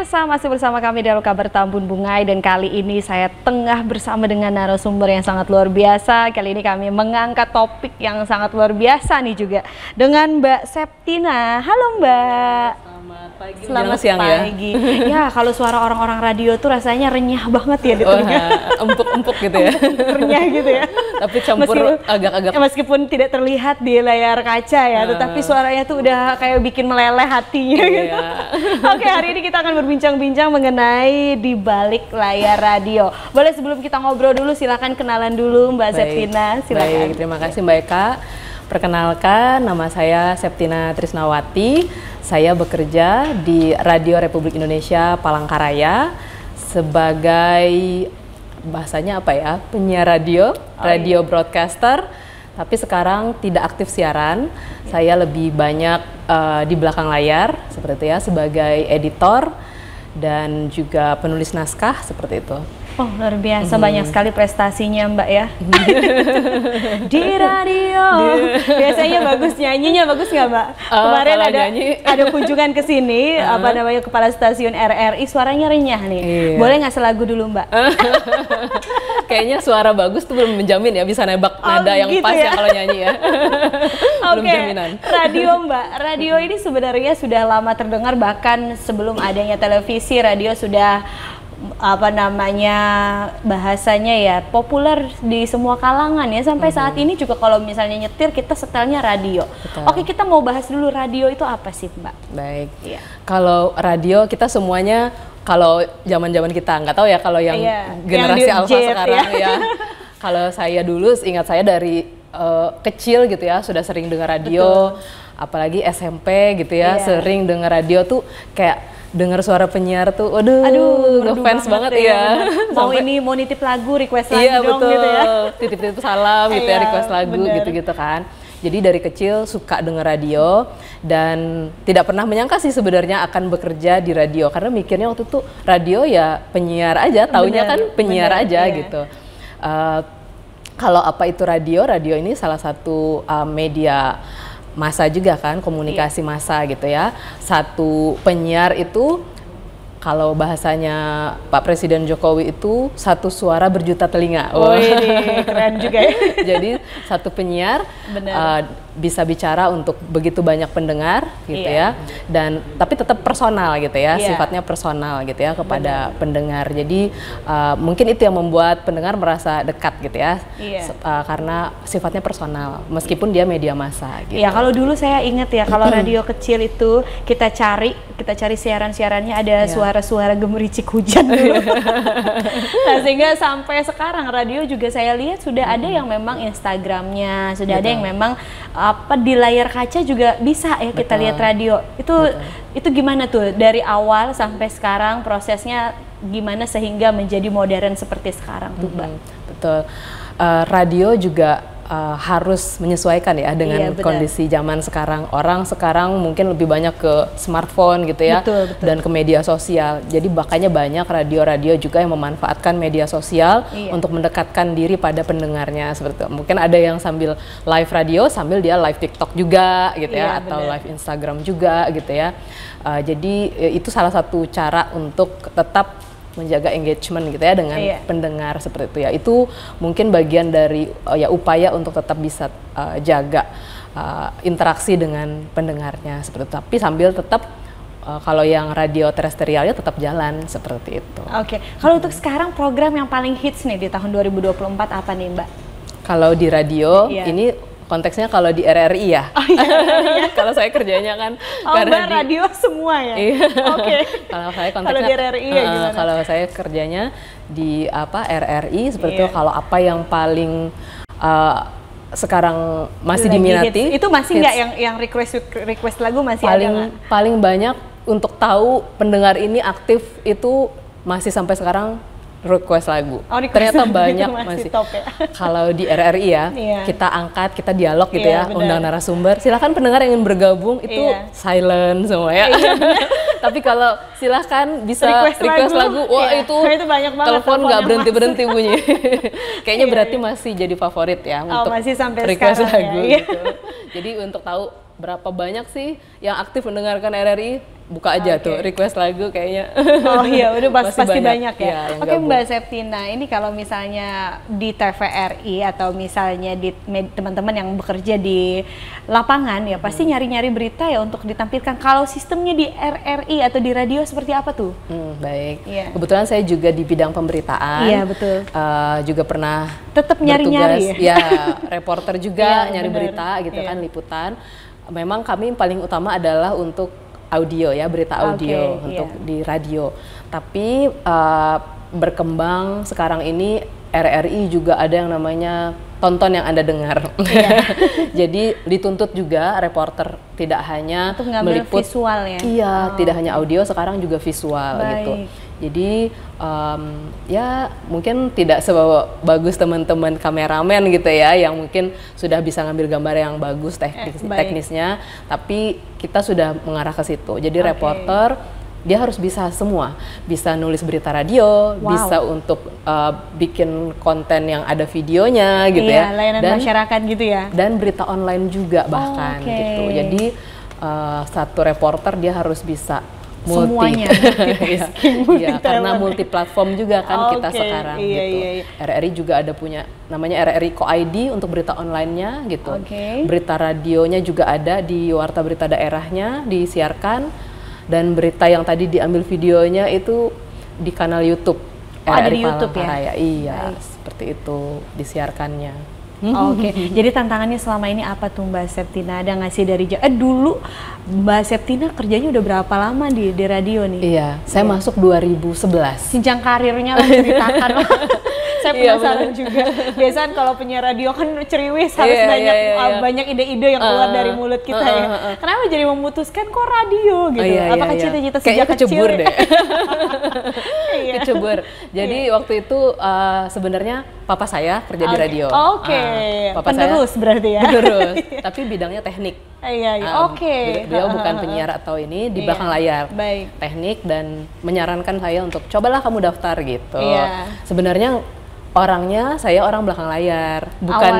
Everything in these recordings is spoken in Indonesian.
pemirsa, masih bersama kami dalam Kabar Tambun Bungai, dan kali ini saya tengah bersama dengan narasumber yang sangat luar biasa. Kali ini kami mengangkat topik yang sangat luar biasa nih juga dengan Mbak Septina. Halo Mbak. Selamat pagi. Selamat siang pagi. Ya, kalau suara orang-orang radio tuh rasanya renyah banget ya di telinga. Empuk-empuk gitu ya. Renyah gitu ya. Tapi campur agak-agak. Meskipun tidak terlihat di layar kaca ya, tetapi suaranya tuh udah kayak bikin meleleh hatinya gitu. Oke, hari ini kita akan berbincang-bincang mengenai di balik layar radio. Boleh sebelum kita ngobrol dulu, silakan kenalan dulu Mbak Septina. Silakan. Baik, terima kasih Mbak Eka. Perkenalkan, nama saya Septina Trisnawati. Saya bekerja di Radio Republik Indonesia Palangkaraya sebagai bahasanya apa ya, penyiar radio, broadcaster. Tapi sekarang tidak aktif siaran. Saya lebih banyak di belakang layar seperti itu ya, sebagai editor dan juga penulis naskah seperti itu. Oh, luar biasa, banyak sekali prestasinya Mbak ya. Di radio. Biasanya bagus, nyanyinya bagus nggak Mbak? Kemarin ada kunjungan ke sini, apa namanya, kepala stasiun RRI, suaranya renyah nih. Iya. Boleh nggak selagu dulu Mbak? Kayaknya suara bagus tuh belum menjamin ya bisa nebak nada yang gitu pas ya kalau nyanyi ya. Belum jaminan. Radio Mbak, radio ini sebenarnya sudah lama terdengar, bahkan sebelum adanya televisi, radio sudah apa namanya, bahasanya ya populer di semua kalangan ya, sampai saat ini juga kalau misalnya nyetir kita setelnya radio. Betul. Oke, kita mau bahas dulu radio itu apa sih Mbak? Baik, ya. Kalau radio kita semuanya, kalau zaman-zaman kita nggak tahu ya, kalau yang generasi alfa sekarang ya. Kalau saya dulu, ingat saya dari kecil gitu ya sudah sering dengar radio. Betul. Apalagi SMP gitu ya, sering dengar radio tuh kayak dengar suara penyiar tuh, aduh ngefans banget ya. Mau nitip lagu, request lagu dong gitu ya. Titip-titip salam gitu ya, request lagu gitu-gitu kan. Jadi dari kecil suka denger radio dan tidak pernah menyangka sih sebenarnya akan bekerja di radio, karena mikirnya waktu itu radio ya penyiar aja, taunya kan penyiar aja gitu. Kalau apa itu radio? Radio ini salah satu media massa juga kan, komunikasi massa gitu ya. Satu penyiar itu, kalau bahasanya Pak Presiden Jokowi itu satu suara berjuta telinga. Oh, ini keren juga ya. Jadi satu penyiar bisa bicara untuk begitu banyak pendengar gitu ya. Dan tapi tetap personal gitu ya, sifatnya personal gitu ya kepada pendengar. Jadi mungkin itu yang membuat pendengar merasa dekat gitu ya. Karena sifatnya personal meskipun dia media massa gitu. Iya, kalau dulu saya ingat ya, kalau radio kecil itu kita cari siaran-siarannya ada suara-suara gemericik hujan dulu. Nah, sehingga sampai sekarang radio juga saya lihat sudah ada yang memang Instagramnya, sudah ada yang memang apa di layar kaca juga bisa ya kita lihat radio. Itu gimana tuh dari awal sampai sekarang, prosesnya gimana sehingga menjadi modern seperti sekarang tuh Mbak? Betul. Radio juga harus menyesuaikan ya dengan kondisi zaman sekarang. Orang sekarang mungkin lebih banyak ke smartphone gitu ya, dan ke media sosial. Jadi makanya banyak radio-radio juga yang memanfaatkan media sosial untuk mendekatkan diri pada pendengarnya seperti itu. Mungkin ada yang sambil live radio sambil dia live TikTok juga gitu ya, atau live Instagram juga gitu ya. Jadi itu salah satu cara untuk tetap menjaga engagement gitu ya dengan pendengar seperti itu ya. Itu mungkin bagian dari upaya untuk tetap bisa jaga interaksi dengan pendengarnya seperti itu. Tapi sambil tetap kalau yang radio terestrialnya tetap jalan seperti itu. Oke. Kalau untuk sekarang program yang paling hits nih di tahun 2024 apa nih Mbak? Kalau di radio ini konteksnya kalau di RRI ya. Oh, iya. Kalau saya kerjanya kan karena di radio semua ya. Oke. Kalau saya konteksnya kalau di RRI ya gimana? Kalau saya kerjanya di RRI seperti itu. Kalau apa yang paling sekarang masih diminati, itu masih nggak yang request lagu masih ada? Paling banyak untuk tahu pendengar ini aktif itu masih sampai sekarang request lagu. Ternyata banyak masih. Top ya. Kalau di RRI ya, kita angkat, kita dialog gitu ya, undang narasumber. Silakan pendengar yang ingin bergabung itu silent semua ya. Tapi kalau silakan bisa request lagu. Wah itu banyak banget. Telepon nggak berhenti bunyi. Kayaknya berarti masih jadi favorit ya untuk masih sampai request sekarang lagu. Gitu. Jadi untuk tahu berapa banyak sih yang aktif mendengarkan RRI? Buka aja tuh request lagu kayaknya. Oh iya, udah pasti banyak ya. Oke, Mbak Septina, ini kalau misalnya di TVRI atau misalnya di teman-teman yang bekerja di lapangan ya pasti nyari-nyari berita ya untuk ditampilkan. Kalau sistemnya di RRI atau di radio seperti apa tuh? Baik. Kebetulan saya juga di bidang pemberitaan. Iya, betul. Juga pernah tetap nyari-nyari ya, reporter juga nyari berita gitu kan, liputan. Memang kami paling utama adalah untuk audio ya, berita audio untuk di radio. Tapi berkembang sekarang ini RRI juga ada yang namanya tonton yang Anda dengar. Jadi dituntut juga reporter tidak hanya untuk meliput visual ya. Iya, tidak hanya audio, sekarang juga visual gitu. Jadi ya mungkin tidak sebagus teman-teman kameramen gitu ya, yang mungkin sudah bisa ngambil gambar yang bagus teknisnya, tapi kita sudah mengarah ke situ. Jadi reporter dia harus bisa semua, bisa nulis berita radio, bisa untuk bikin konten yang ada videonya gitu ya, layanan masyarakat gitu ya, dan berita online juga bahkan gitu. Jadi satu reporter dia harus bisa semuanya. Karena multi platform juga kan kita sekarang gitu. RRI juga ada punya namanya RRI Co-ID untuk berita online-nya gitu. Berita radionya juga ada di Warta Berita Daerahnya disiarkan, dan berita yang tadi diambil videonya itu di kanal YouTube RRI Palangkaraya. Iya, seperti itu disiarkannya. Jadi tantangannya selama ini apa tuh Mbak Septina? Ada nggak sih dari dulu Mbak Septina kerjanya udah berapa lama di radio nih? Iya, saya masuk 2011. Jenjang karirnya lah ceritakan. Saya penasaran juga. Biasanya kalau penyiar radio kan ceriwis, harus banyak ide-ide yang keluar dari mulut kita ya. Kenapa jadi memutuskan kok radio gitu? Apakah cita-cita sejak kecil? Kecebur deh. Kecebur. Jadi waktu itu sebenarnya papa saya kerja di radio. Penerus berarti ya? Penerus, tapi bidangnya teknik. Beliau bukan penyiar atau ini, di belakang layar. Teknik, dan menyarankan saya untuk cobalah kamu daftar gitu. Sebenarnya saya orang belakang layar, bukan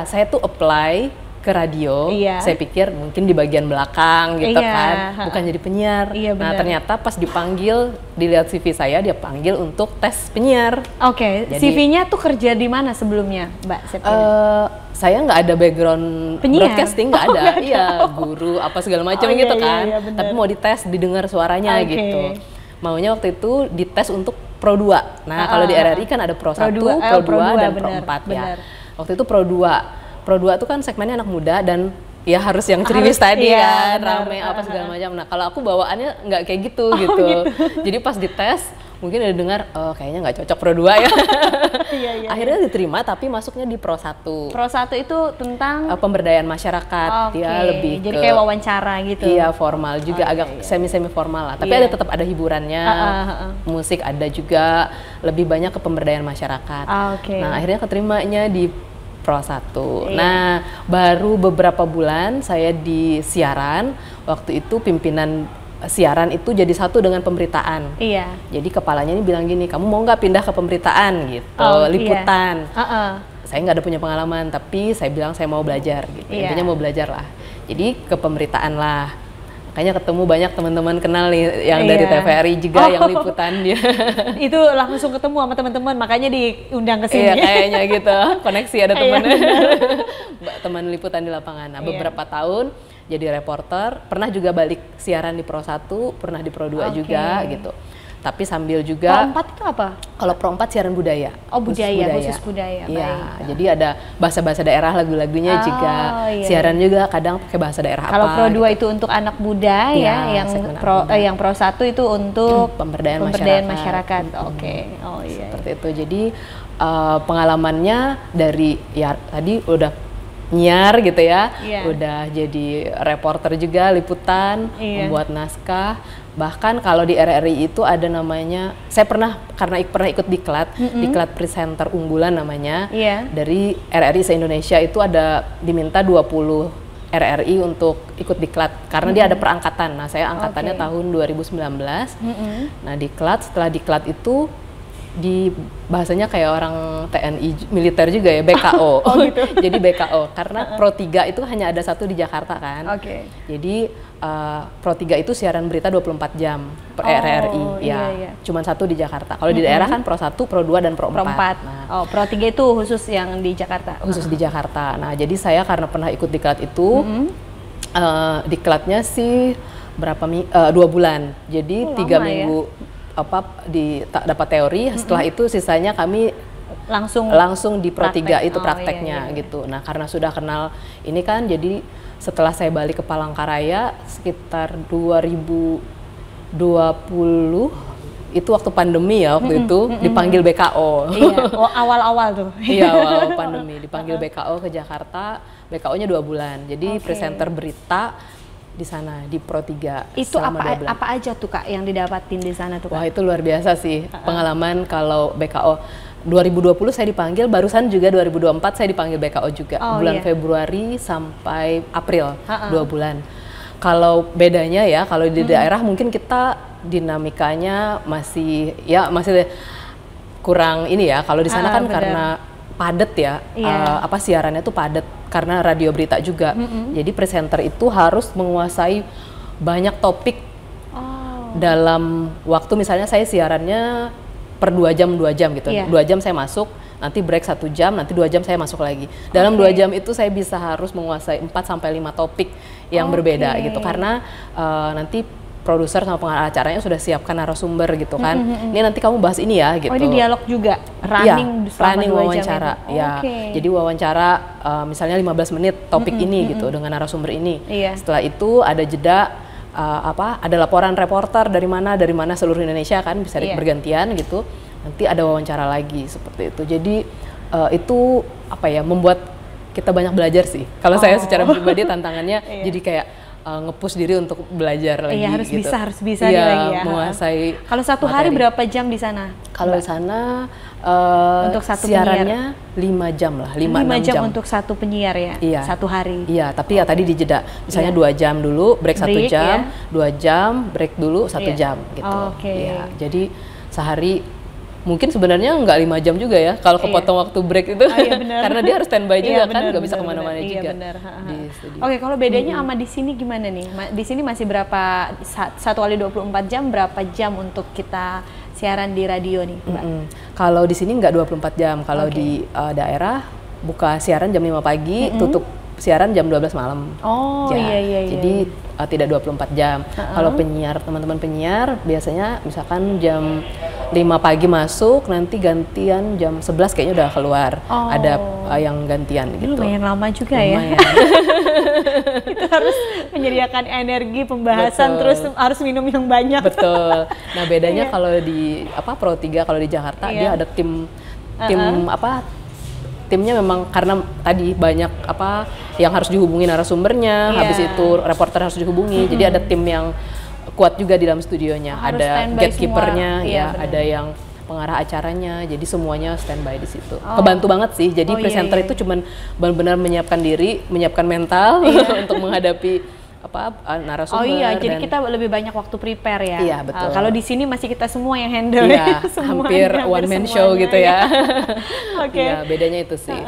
saya tuh apply ke radio, saya pikir mungkin di bagian belakang gitu kan, bukan jadi penyiar. Nah ternyata pas dipanggil, dilihat CV saya, dia panggil untuk tes penyiar. CV-nya tuh kerja di mana sebelumnya, Mbak Septina? Saya nggak ada background penyiar, broadcasting, nggak ada. Guru apa segala macam gitu kan. Tapi mau dites, didengar suaranya gitu. Maunya waktu itu dites untuk Pro 2. Nah, kalau di RRI kan ada Pro 1, Pro 2 dan Pro 4 ya. Waktu itu Pro 2. Pro 2 itu kan segmennya anak muda dan ya harus yang ceriwis tadi kan, rame apa segala macam. Nah, kalau aku bawaannya nggak kayak gitu. Jadi pas dites mungkin udah dengar, kayaknya nggak cocok Pro 2 ya. Akhirnya diterima, tapi masuknya di Pro 1. Pro 1 itu tentang pemberdayaan masyarakat. Dia lebih jadi kayak wawancara gitu. Iya, formal juga, agak semi-semi formal lah. Tapi tetap ada hiburannya, musik ada juga, lebih banyak ke pemberdayaan masyarakat. Nah, akhirnya keterimanya di Pro 1. Nah, baru beberapa bulan saya di siaran, waktu itu pimpinan siaran itu jadi satu dengan pemberitaan. Jadi kepalanya ini bilang gini, kamu mau nggak pindah ke pemberitaan gitu, liputan. Saya nggak ada punya pengalaman, tapi saya bilang saya mau belajar gitu. Intinya mau belajar lah. Jadi ke pemberitaan lah. Makanya ketemu banyak teman-teman kenal nih yang dari TVRI juga yang liputan dia. Itu langsung ketemu sama teman-teman, makanya diundang ke sini. Iya, kayaknya gitu. Koneksi ada temannya. Teman liputan di lapangan. Nah, beberapa tahun jadi reporter, pernah juga balik siaran di Pro 1, pernah di Pro 2 juga gitu. Tapi sambil juga Pro 4 itu apa? Kalau Pro 4 siaran budaya. Khusus budaya. Iya, jadi ada bahasa-bahasa daerah, lagunya juga. Siaran juga kadang pakai bahasa daerah kalau apa. Pro 2 gitu. Itu untuk anak muda yang Pro 1 itu untuk pemberdayaan masyarakat. Seperti itu. Jadi pengalamannya dari tadi udah nyiar gitu ya, udah jadi reporter juga, liputan, membuat naskah. Bahkan kalau di RRI itu ada namanya, saya pernah ikut diklat, diklat presenter unggulan namanya, dari RRI se-Indonesia itu ada diminta 20 RRI untuk ikut diklat, karena dia ada perangkatan. Nah, saya angkatannya tahun 2019. Nah, setelah diklat itu di bahasanya kayak orang TNI militer juga ya, BKO. Oh, gitu. Jadi BKO karena Pro 3 itu hanya ada satu di Jakarta kan. Oke. Jadi Pro 3 itu siaran berita 24 jam per RRI ya. Iya. Cuman satu di Jakarta. Kalau di daerah kan Pro 1, Pro 2 dan Pro 4. Nah, Pro 3 itu khusus yang di Jakarta. Khusus di Jakarta. Nah, jadi saya karena pernah ikut diklat itu diklatnya sih 2 bulan. Jadi 3 minggu dapat teori, setelah itu sisanya kami langsung di Pro 3 itu prakteknya gitu. Nah, karena sudah kenal ini kan, jadi setelah saya balik ke Palangkaraya sekitar 2020 itu waktu pandemi ya, waktu itu dipanggil BKO. Iya, awal-awal tuh. Iya, awal pandemi dipanggil BKO ke Jakarta. BKO-nya 2 bulan. Jadi presenter berita di sana di Pro 3. Itu apa aja tuh Kak yang didapatin di sana tuh Kak? Wah, itu luar biasa sih pengalaman. Kalau BKO 2020 saya dipanggil, barusan juga 2024 saya dipanggil BKO juga, bulan Februari sampai April, 2 bulan. Kalau bedanya ya, kalau di daerah mungkin kita dinamikanya masih kurang ini ya. Kalau di sana kan karena padat ya, siarannya tuh padat karena radio berita juga. Jadi presenter itu harus menguasai banyak topik dalam waktu, misalnya saya siarannya per 2 jam gitu. 2 jam saya masuk, nanti break 1 jam, nanti 2 jam saya masuk lagi. Dalam 2 jam itu saya bisa harus menguasai 4-5 topik yang berbeda gitu, karena nanti produser sama pengarah acaranya sudah siapkan narasumber gitu kan. Ini nanti kamu bahas ini ya gitu. Oh, ini dialog juga, running wawancara. Ya, jadi wawancara misalnya 15 menit topik ini gitu dengan narasumber ini. Setelah itu ada jeda, ada laporan reporter dari mana seluruh Indonesia kan, bisa bergantian gitu. Nanti ada wawancara lagi seperti itu. Jadi itu membuat kita banyak belajar sih. Kalau saya secara pribadi tantangannya jadi kayak nge-push diri untuk belajar lagi. Iya, harus gitu. harus bisa lagi ya. Menguasai. Kalau satu hari berapa jam di sana? Kalau di sana untuk satu siarannya 5 jam lah, 5-6 jam untuk satu penyiar ya? Iya. Satu hari? Iya, tapi ya tadi dijeda. Misalnya 2 jam dulu, break 1 jam, 2 jam, break dulu 1 jam gitu. Iya, jadi sehari mungkin sebenarnya nggak 5 jam juga ya kalau kepotong waktu break itu. Karena dia harus standby juga kan, nggak bisa kemana-mana juga. Oke, kalau bedanya sama di sini gimana nih? Di sini masih berapa, 1 kali 24 jam, berapa jam untuk kita siaran di radio nih Mbak? Kalau di sini nggak 24 jam, kalau di daerah buka siaran jam 5 pagi, tutup siaran jam 12 malam. Jadi tidak 24 jam. Kalau penyiar, teman-teman penyiar biasanya misalkan jam 5 pagi masuk, nanti gantian jam 11 kayaknya udah keluar. Ada yang gantian gitu. Lumayan lama juga ya. Itu harus menyediakan energi pembahasan. Betul. Terus harus minum yang banyak. Betul. Nah, bedanya kalau di Pro 3, kalau di Jakarta dia ada timnya memang karena tadi banyak yang harus dihubungi narasumbernya, habis itu reporter harus dihubungi, jadi ada tim yang kuat juga di dalam studionya, ada gatekeepernya, ada yang pengarah acaranya, jadi semuanya standby di situ. Kebantu banget sih, jadi presenter itu cuman benar-benar menyiapkan diri, menyiapkan mental untuk menghadapi narasumber. dan jadi kita lebih banyak waktu prepare ya. Iya, betul. Kalau di sini masih kita semua yang handle. Iya, hampir one man show gitu ya. Iya, bedanya itu sih.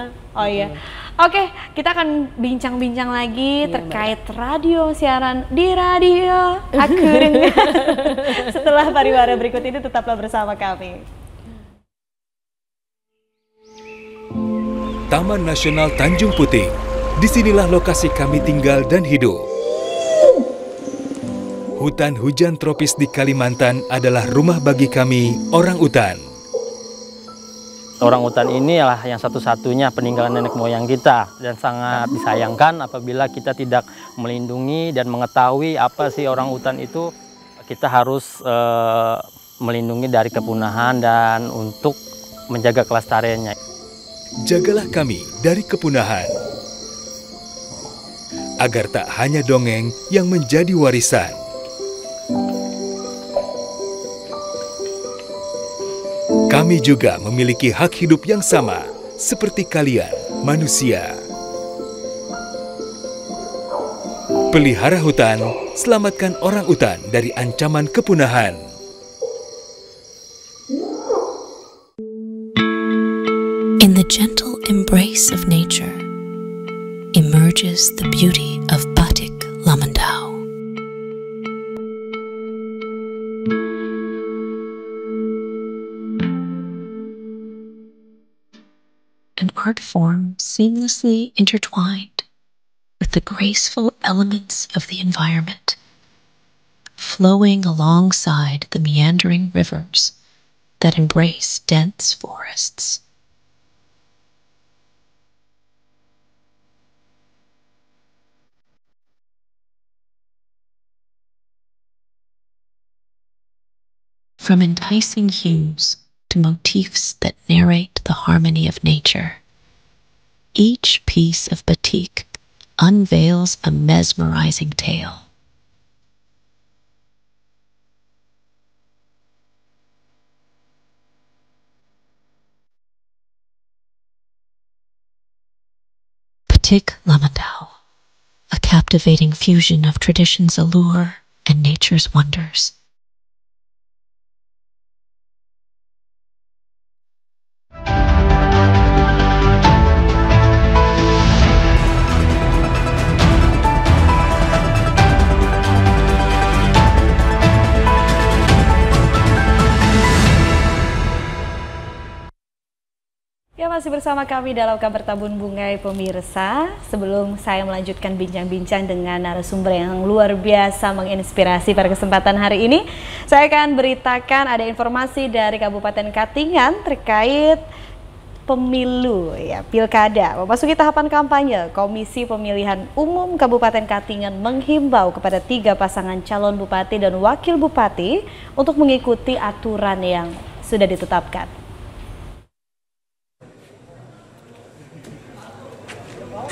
Oke, kita akan bincang-bincang lagi terkait radio, siaran di radio aku dengar. Setelah pariwara berikut ini, tetaplah bersama kami. Taman Nasional Tanjung Puting. Disinilah lokasi kami tinggal dan hidup. Hutan hujan tropis di Kalimantan adalah rumah bagi kami, orang utan. Orang utan ini adalah yang satu-satunya peninggalan nenek moyang kita, dan sangat disayangkan apabila kita tidak melindungi dan mengetahui apa sih orang utan itu. Kita harus melindungi dari kepunahan dan untuk menjaga kelestariannya. Jagalah kami dari kepunahan, agar tak hanya dongeng yang menjadi warisan. Kami juga memiliki hak hidup yang sama, seperti kalian, manusia. Pelihara hutan, selamatkan orang utan dari ancaman kepunahan. gentle embrace of nature emerges the beauty of Batik Lamandau. An art form seamlessly intertwined with the graceful elements of the environment, flowing alongside the meandering rivers that embrace dense forests. From enticing hues to motifs that narrate the harmony of nature, each piece of batik unveils a mesmerizing tale. Batik Lamandau, a captivating fusion of tradition's allure and nature's wonders. Ya, masih bersama kami dalam Kabar Tabun Bungai pemirsa. Sebelum saya melanjutkan bincang-bincang dengan narasumber yang luar biasa menginspirasi pada kesempatan hari ini, saya akan beritakan ada informasi dari Kabupaten Katingan terkait pemilu ya, pilkada. Memasuki tahapan kampanye, Komisi Pemilihan Umum Kabupaten Katingan menghimbau kepada 3 pasangan calon bupati dan wakil bupati untuk mengikuti aturan yang sudah ditetapkan.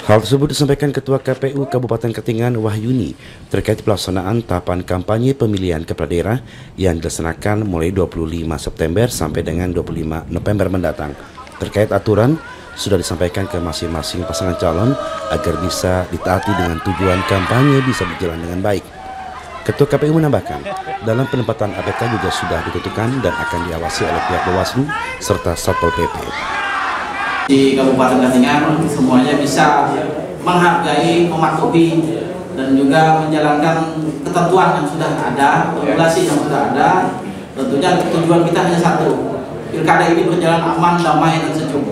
Hal tersebut disampaikan Ketua KPU Kabupaten Katingan Wahyuni terkait pelaksanaan tahapan kampanye pemilihan kepala daerah yang dilaksanakan mulai 25 September sampai dengan 25 November mendatang. Terkait aturan sudah disampaikan ke masing-masing pasangan calon agar bisa ditaati dengan tujuan kampanye bisa berjalan dengan baik. Ketua KPU menambahkan, dalam penempatan APK juga sudah ditentukan dan akan diawasi oleh pihak Bawaslu serta Satpol PP. Di Kabupaten Katingan semuanya bisa menghargai, mematuhi dan juga menjalankan ketentuan yang sudah ada, regulasi yang sudah ada. Tentunya tujuan kita hanya satu, pilkada ini berjalan aman, damai dan sejuk.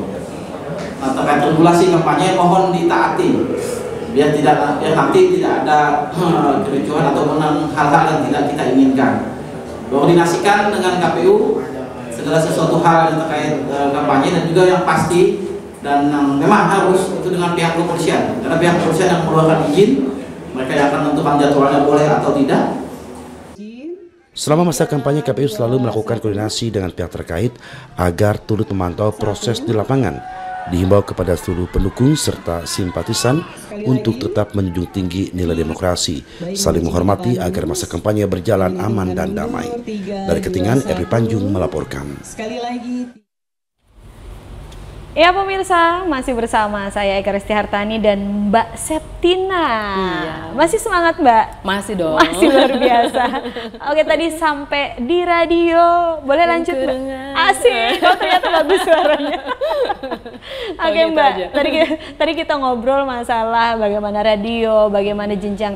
Nah, terkait regulasi kampanye mohon ditaati biar tidak nanti tidak ada kericuhan ataupun hal-hal yang tidak kita inginkan. Koordinasikan dengan KPU segala sesuatu hal yang terkait kampanye dan juga yang pasti dan memang harus itu dengan pihak kepolisian, karena pihak kepolisian yang mengeluarkan izin, mereka yang akan menentukan jadwalnya boleh atau tidak. Selama masa kampanye, KPU selalu melakukan koordinasi dengan pihak terkait agar turut memantau proses di lapangan. Dihimbau kepada seluruh pendukung serta simpatisan untuk tetap menjunjung tinggi nilai demokrasi, saling menghormati agar masa kampanye berjalan aman dan damai. Dari Katingan, Eri Panjung melaporkan. Ya pemirsa, masih bersama saya Eka Ristihartani dan Mbak Septina. Iya. Masih semangat Mbak? Masih dong. Masih luar biasa. Oke, tadi sampai di radio. Boleh lanjut Mbak? Asik, oh ternyata bagus suaranya. Oke Mbak, tadi kita ngobrol masalah bagaimana radio, bagaimana jenjang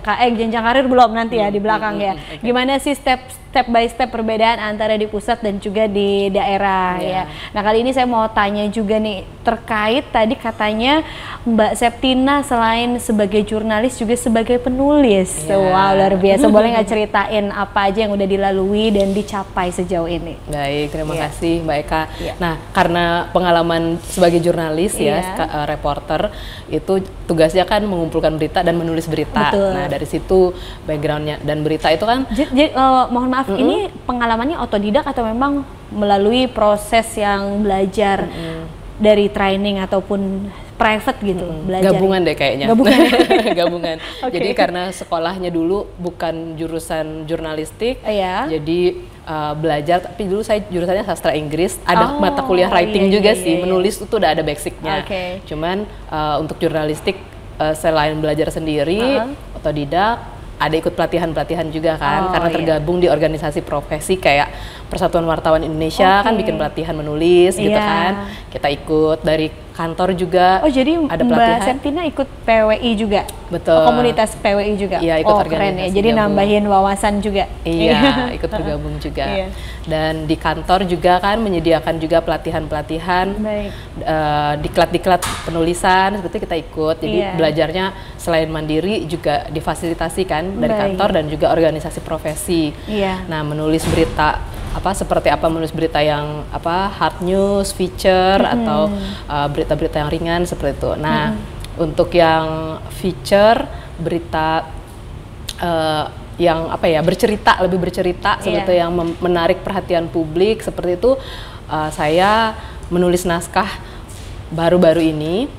karir belum nanti ya di belakang ya. Gimana sih step by step perbedaan antara di pusat dan juga di daerah ya. Nah kali ini saya mau tanya juga nih terkait tadi katanya Mbak Septina selain sebagai jurnalis juga sebagai penulis. Wow, luar biasa. Boleh nggak ceritain apa aja yang udah dilalui dan dicapai sejauh ini? Baik, terima kasih Mbak Eka. Nah, karena pengalaman sebagai jurnalis reporter itu tugasnya kan mengumpulkan berita dan menulis berita. Betul. Nah, dari situ backgroundnya dan berita itu kan. Mohon maaf, ini pengalamannya otodidak atau memang melalui proses yang belajar dari training ataupun private gitu, belajar? Gabungan deh kayaknya. Gabungan. Gabungan. Jadi karena sekolahnya dulu bukan jurusan jurnalistik, jadi belajar, tapi dulu saya jurusannya sastra Inggris, ada mata kuliah writing juga sih, menulis itu udah ada basicnya. Cuman untuk jurnalistik selain belajar sendiri, otodidak, ada ikut pelatihan-pelatihan juga kan, karena tergabung di organisasi profesi kayak Persatuan Wartawan Indonesia kan bikin pelatihan menulis gitu kan, kita ikut dari kantor juga. Oh jadi ada Mbak pelatihan. Septina ikut PWI juga? Betul. Komunitas PWI juga? Iya, ikut keren ya, organisasi jadi gabung. nambahin wawasan juga? Iya, ikut bergabung juga. Iya. Dan di kantor juga kan menyediakan juga pelatihan-pelatihan. Baik. Diklat-diklat penulisan, seperti kita ikut. Jadi Iya. belajarnya selain mandiri juga difasilitasi kan dari Baik. kantor dan juga organisasi profesi. Iya. Nah, menulis berita seperti apa, menulis berita yang hard news, feature atau berita-berita yang ringan seperti itu. Nah, untuk yang feature berita yang bercerita, lebih bercerita seperti yang menarik perhatian publik seperti itu, saya menulis naskah baru-baru ini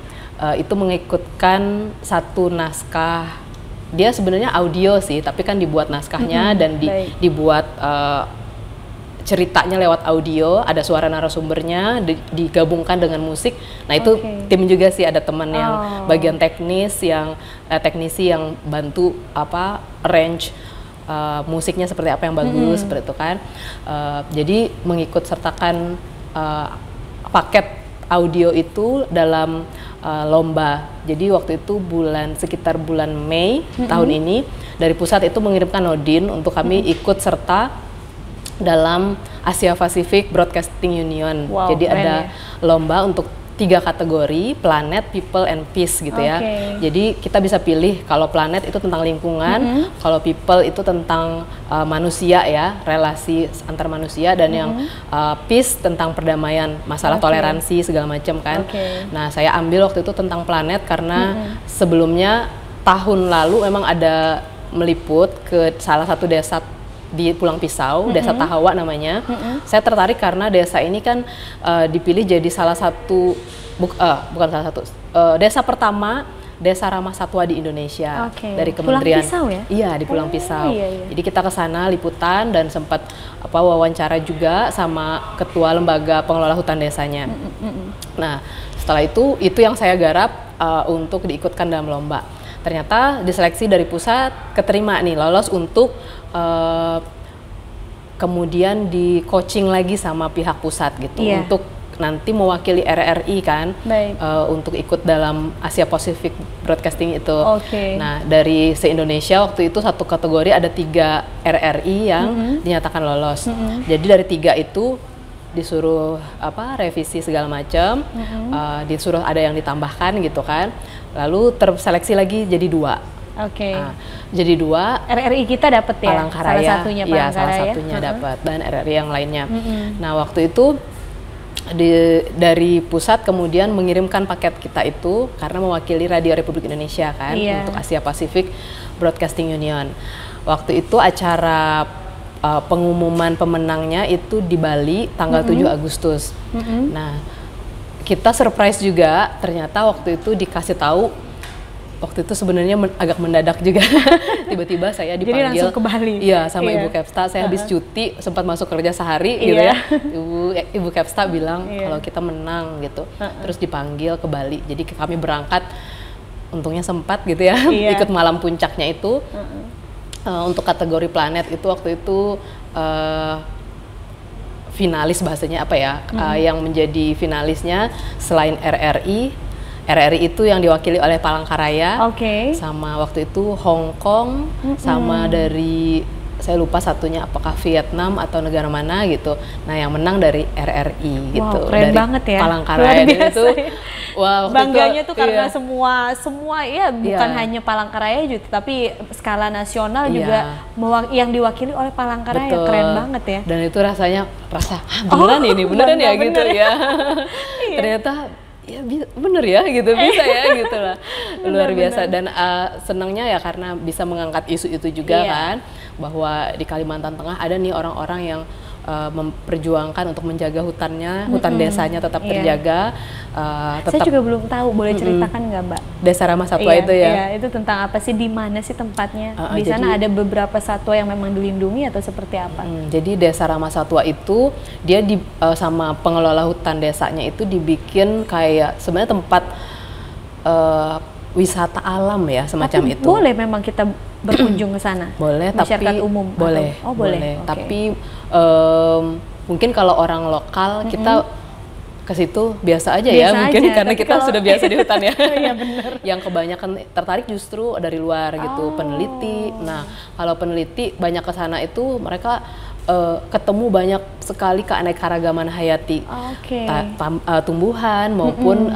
itu mengikutkan satu naskah. Dia sebenarnya audio sih, tapi kan dibuat naskahnya dan dibuat ceritanya lewat audio, ada suara narasumbernya, digabungkan dengan musik. Nah itu tim juga sih, ada teman yang bagian teknisi yang bantu arrange musiknya seperti apa yang bagus seperti itu kan. Jadi mengikut sertakan paket audio itu dalam lomba. Jadi waktu itu sekitar bulan Mei tahun ini dari pusat itu mengirimkan nodin untuk kami ikut serta dalam Asia Pacific Broadcasting Union. Jadi ada lomba untuk 3 kategori, planet, people, and peace gitu ya. Jadi kita bisa pilih, kalau planet itu tentang lingkungan, kalau people itu tentang manusia ya, relasi antar manusia, dan yang peace tentang perdamaian, masalah toleransi segala macam kan. Nah saya ambil waktu itu tentang planet karena sebelumnya tahun lalu memang ada meliput ke salah satu desa di Pulang Pisau, Desa Tahawa namanya. Saya tertarik karena desa ini kan dipilih jadi salah satu, bukan salah satu, desa pertama desa ramah satwa di Indonesia dari Kementerian. Pulang Pisau ya? Iya, di Pulang Pisau. Iya. Jadi kita ke sana liputan dan sempat wawancara juga sama ketua lembaga pengelola hutan desanya. Nah, setelah itu yang saya garap untuk diikutkan dalam lomba. Ternyata diseleksi dari pusat, keterima nih, lolos untuk kemudian di coaching lagi sama pihak pusat gitu, untuk nanti mewakili RRI kan, untuk ikut dalam Asia Pacific Broadcasting itu. Nah dari se-Indonesia waktu itu satu kategori ada 3 RRI yang dinyatakan lolos. Jadi dari 3 itu disuruh revisi segala macam, disuruh ada yang ditambahkan gitu kan, lalu terseleksi lagi jadi 2. Jadi 2 RRI kita dapat ya, Palangkaraya, salah satunya Palangkaraya. Salah satunya dapat, dan RRI yang lainnya. Nah waktu itu dari pusat kemudian mengirimkan paket kita itu karena mewakili Radio Republik Indonesia kan, untuk Asia Pacific Broadcasting Union. Waktu itu acara pengumuman pemenangnya itu di Bali tanggal 7 Agustus. Nah kita surprise juga, ternyata waktu itu dikasih tahu. Waktu itu sebenarnya agak mendadak juga. Tiba-tiba saya dipanggil. Jadi langsung ke Bali? Iya, sama Ibu Kepsta. Saya habis cuti, sempat masuk kerja sehari gitu ya. Ibu Kepsta bilang kalau kita menang gitu. Terus dipanggil ke Bali. Jadi kami berangkat, untungnya sempat gitu ya, ikut malam puncaknya itu. Untuk kategori planet itu waktu itu finalis, bahasanya yang menjadi finalisnya selain RRI itu yang diwakili oleh Palangkaraya, sama waktu itu Hong Kong, sama dari saya lupa satunya apakah Vietnam atau negara mana gitu. Nah yang menang dari RRI gitu, keren dari banget ya, Palangkaraya itu. Wah, bangganya tuh karena semua ya bukan hanya Palangkaraya juga, tapi skala nasional juga yang diwakili oleh Palangkaraya. Keren banget ya. Dan itu rasanya beneran beneran ya gitu ya. Ternyata ya bener ya gitu, bisa ya gitu lah. Luar biasa. Dan senangnya ya karena bisa mengangkat isu itu juga kan, bahwa di Kalimantan Tengah ada nih orang-orang yang memperjuangkan untuk menjaga hutannya, hutan desanya tetap terjaga. Saya juga belum tahu, boleh ceritakan nggak Mbak? Desa Ramah Satwa itu ya? Iya, itu tentang apa sih, di mana sih tempatnya? Di sana ada beberapa satwa yang memang dilindungi atau seperti apa? Jadi Desa Ramah Satwa itu dia sama pengelola hutan desanya itu dibikin kayak sebenarnya tempat wisata alam ya, semacam itu. Boleh memang kita berkunjung ke sana? Boleh, masyarakat umum? Boleh. Boleh. Tapi mungkin kalau orang lokal kita ke situ biasa aja ya, mungkin karena kita sudah biasa di hutan ya. Iya benar. Yang kebanyakan tertarik justru dari luar gitu, peneliti. Nah, kalau peneliti banyak ke sana itu mereka ketemu banyak sekali keanekaragaman hayati, tumbuhan maupun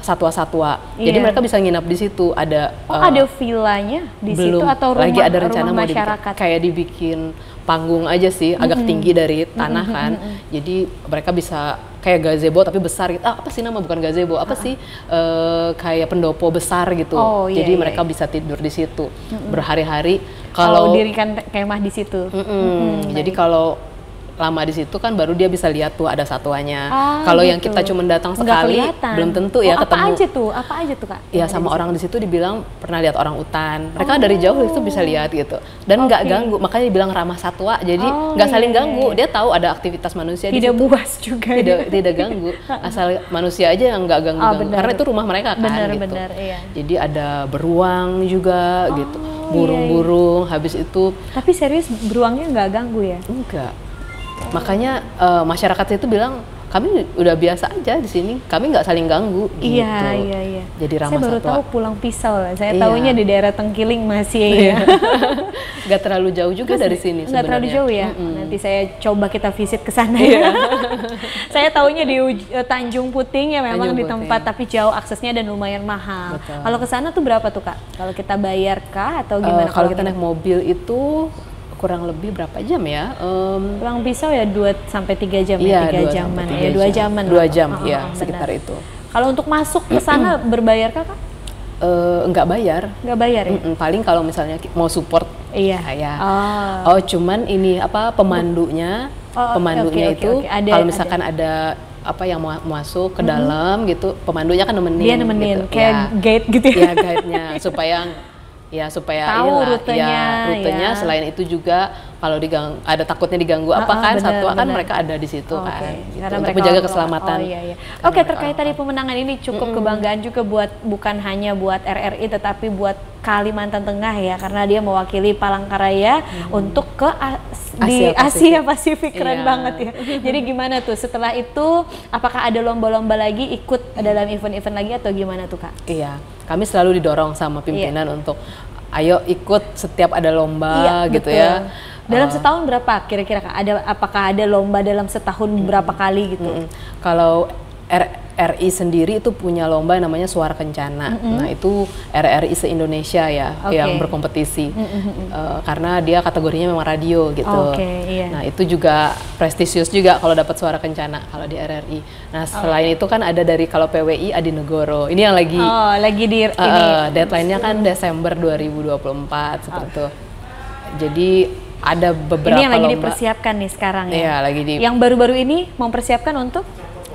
satwa-satwa. Jadi mereka bisa nginap di situ. Ada ada villanya di situ atau rumah, lagi ada rencana mau masyarakat? Kayak dibikin panggung aja sih, agak tinggi dari tanah kan. Jadi mereka bisa kayak gazebo tapi besar gitu. Apa sih nama, bukan gazebo, apa sih kayak pendopo besar gitu. Jadi mereka bisa tidur di situ berhari-hari. Kalau dirikan kemah di situ. Jadi kalau lama di situ kan baru dia bisa lihat tuh ada satwanya. Kalau yang kita cuma datang sekali belum tentu ya ketemu. Apa aja tuh Kak? Ya sama orang di situ dibilang pernah lihat orang utan. Mereka dari jauh itu bisa lihat gitu. Dan nggak ganggu, makanya dibilang ramah satwa. Jadi nggak saling ganggu. Dia tahu ada aktivitas manusia di situ. Tidak buas juga. Tidak ganggu. Asal manusia aja yang nggak ganggu. Karena itu rumah mereka kan gitu. Jadi ada beruang juga gitu. Burung-burung habis itu. Tapi serius beruangnya nggak ganggu ya? Enggak. Makanya masyarakat itu bilang kami udah biasa aja di sini, kami nggak saling ganggu. Iya. Jadi ramah satwa. Saya baru tahu Pulang Pisau lah. Saya tahunya di daerah Tengkiling masih. Nggak terlalu jauh juga dari sini. Nggak terlalu jauh ya. Nanti saya coba kita visit ke sana ya. Saya tahunya di Tanjung Puting ya, memang di tempat tapi jauh aksesnya dan lumayan mahal. Kalau ke sana tuh berapa tuh Kak? Kalau kita bayar kah atau gimana? Kalau kita naik mobil itu kurang lebih berapa jam ya? Pulang Pisau ya 2 sampai 3 jam ya, 3 jaman ya, 2 jaman. 2 jam ya, sekitar itu. Kalau untuk masuk ke sana berbayar Kak? Enggak bayar. Enggak bayar ya? Paling kalau misalnya mau support ya. Cuman ini apa pemandunya itu kalau misalkan ada apa yang mau masuk ke dalam gitu, pemandunya kan nemenin. Dia nemenin gitu. kayak guide gitu ya. Iya, guide-nya supaya tahu rutenya. Selain itu juga kalau ada takutnya diganggu satwa kan mereka ada di situ kan gitu, untuk menjaga keselamatan. Oke, terkait tadi pemenangan ini cukup kebanggaan juga bukan hanya buat RRI tetapi buat Kalimantan Tengah ya, karena dia mewakili Palangkaraya untuk ke Asia Pasifik. Keren banget ya. Jadi gimana tuh setelah itu, apakah ada lomba-lomba lagi ikut dalam event-event lagi atau gimana tuh Kak? Iya, kami selalu didorong sama pimpinan untuk ayo ikut setiap ada lomba gitu ya. Dalam setahun berapa kira-kira Kak? Apakah ada lomba dalam setahun berapa kali gitu? Kalau RRI sendiri itu punya lomba yang namanya Suara Kencana. Nah itu RRI se-Indonesia ya yang berkompetisi. Karena dia kategorinya memang radio gitu. Nah itu juga prestisius juga kalau dapat Suara Kencana kalau di RRI. Nah selain itu kan ada dari kalau PWI Adi Negoro. Ini yang lagi di deadline-nya kan Desember 2024 seperti itu. Jadi ada beberapa ini yang lagi lomba. Dipersiapkan nih sekarang ya. Iya, lagi Yang baru-baru ini mempersiapkan untuk?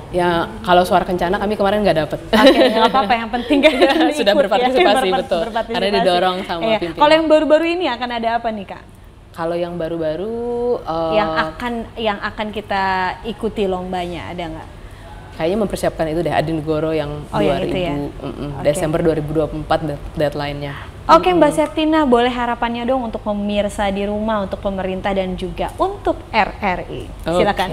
Ya kalau Suara Kencana kami kemarin nggak dapet. Nggak apa-apa, yang penting kan sudah berpartisipasi betul. Karena didorong sama pimpinan. Kalau yang baru-baru ini akan ada apa nih Kak? Kalau yang baru-baru yang akan kita ikuti lombanya ada nggak? Kayaknya mempersiapkan itu deh, Adi Negoro yang 2000 Desember 2024 deadline-nya. Oke Mbak Septina, boleh harapannya dong untuk pemirsa di rumah, untuk pemerintah dan juga untuk RRI. Silakan.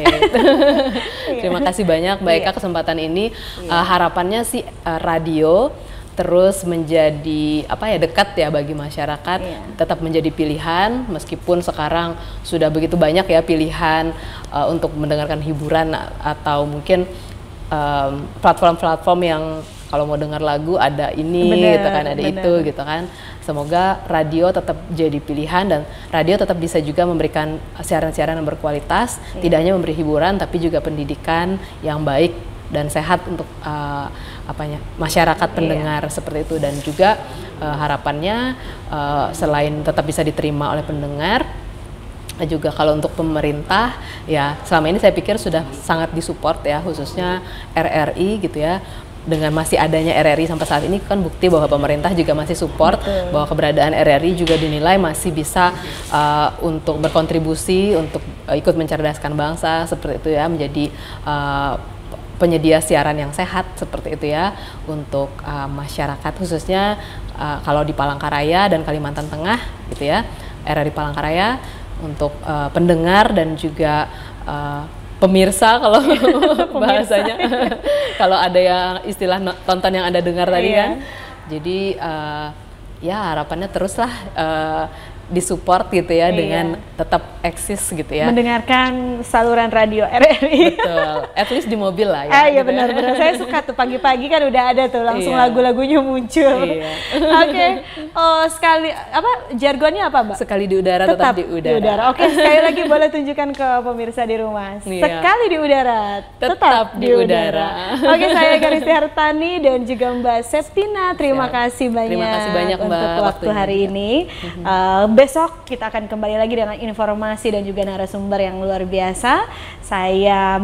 Terima kasih banyak Mbak Eka kesempatan ini. Harapannya sih radio terus menjadi dekat ya bagi masyarakat, tetap menjadi pilihan meskipun sekarang sudah begitu banyak ya pilihan untuk mendengarkan hiburan atau mungkin platform-platform yang kalau mau dengar lagu ada ini gitu kan, ada itu gitu kan. Semoga radio tetap jadi pilihan dan radio tetap bisa juga memberikan siaran-siaran yang berkualitas, tidak hanya memberi hiburan tapi juga pendidikan yang baik dan sehat untuk masyarakat pendengar seperti itu. Dan juga harapannya selain tetap bisa diterima oleh pendengar, juga kalau untuk pemerintah ya selama ini saya pikir sudah sangat disupport ya, khususnya RRI gitu ya. Dengan masih adanya RRI sampai saat ini kan bukti bahwa pemerintah juga masih support. Bahwa keberadaan RRI juga dinilai masih bisa untuk berkontribusi untuk ikut mencerdaskan bangsa seperti itu ya, menjadi penyedia siaran yang sehat seperti itu ya untuk masyarakat, khususnya kalau di Palangkaraya dan Kalimantan Tengah gitu ya, RRI Palangkaraya untuk pendengar dan juga pemirsa kalau bahasanya. Kalau ada yang istilah tonton yang Anda dengar tadi kan. Jadi ya harapannya teruslah disupport gitu ya dengan tetap eksis gitu ya. Mendengarkan saluran radio RRI. Betul. At least di mobil lah ya. Iya benar-benar. Saya suka tuh pagi-pagi kan udah ada tuh langsung lagu-lagunya muncul. Oke. Oh, sekali apa jargonnya apa, Mbak? Sekali di udara tetap di udara. Oke, sekali lagi boleh tunjukkan ke pemirsa di rumah. Sekali di udara tetap di udara. Oke, saya Karisti Hartani dan juga Mbak Septina. Terima kasih banyak. Terima kasih banyak, Mbak, untuk waktu hari ini. Besok kita akan kembali lagi dengan informasi dan juga narasumber yang luar biasa. Saya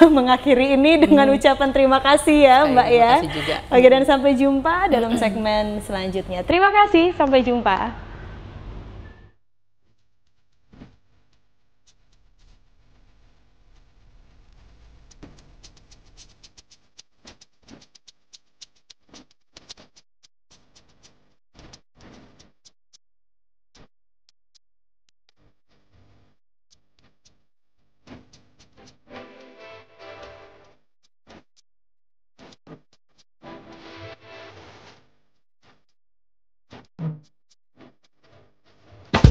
mengakhiri ini dengan ucapan terima kasih ya, Mbak ya. Terima kasih juga. Oke, dan sampai jumpa dalam segmen selanjutnya. Terima kasih, sampai jumpa.